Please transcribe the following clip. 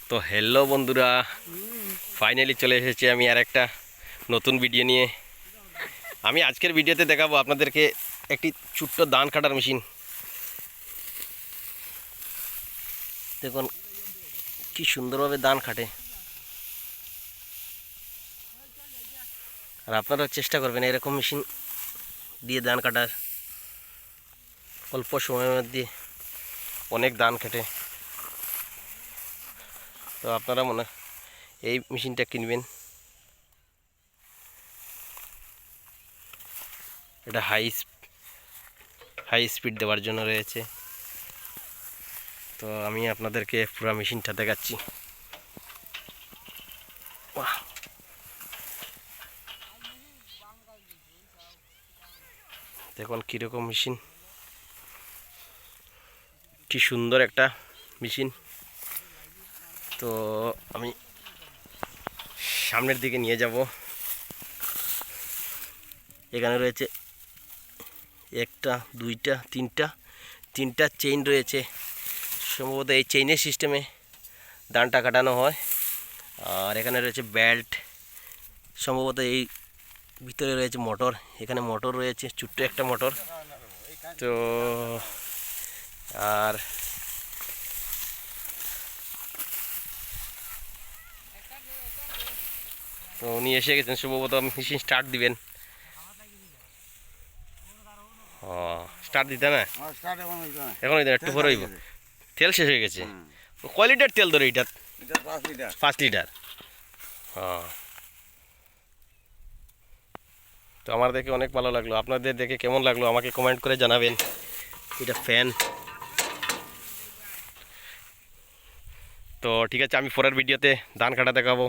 তো হ্যালো বন্ধুরা, ফাইনালি চলে এসেছি আমি আর একটা নতুন ভিডিও নিয়ে। আমি আজকের ভিডিওতে দেখাবো আপনাদেরকে একটি ছোট্ট ধান কাটার মেশিন। দেখুন কি সুন্দরভাবে ধান কাটে, আর আপনারা চেষ্টা করবেন এরকম মেশিন দিয়ে ধান কাটার। অল্প সময়ের মধ্যে অনেক ধান কাটে। তো আপনারা এই মেশিনটা কিনবেন। এটা হাই স্পিড দেওয়ার জন্য রয়েছে। তো আমি আপনাদেরকে পুরো মেশিনটা দেখাচ্ছি। দেখুন কীরকম মেশিন, কি সুন্দর একটা মেশিন। তো আমি সামনের দিকে নিয়ে যাব। এখানে রয়েছে একটা, দুইটা, তিনটা চেইন রয়েছে। সম্ভবত এই চেইনের সিস্টেমে ধানটা কাটানো হয়। আর এখানে রয়েছে বেল্ট, সম্ভবত এই ভিতরে রয়েছে মোটর। এখানে মোটর রয়েছে, ছোট্ট একটা মোটর। তো আর তো উনি এসে গেছেন, সম্ভবত মেশিন স্টার্ট দিবেন। ও স্টার্ট দিতে না, এখন একটু পরে হইব। তেল শেষ হয়ে গেছে। কয় লিটার তেল ধরে এইটা? 5 লিটার। হ্যাঁ, তো আমার দেখে অনেক ভালো লাগলো। আপনাদের দেখে কেমন লাগলো আমাকে কমেন্ট করে জানাবেন। এটা ফ্যান। তো ঠিক আছে, আমি পরের ভিডিওতে ধান কাটা দেখাবো।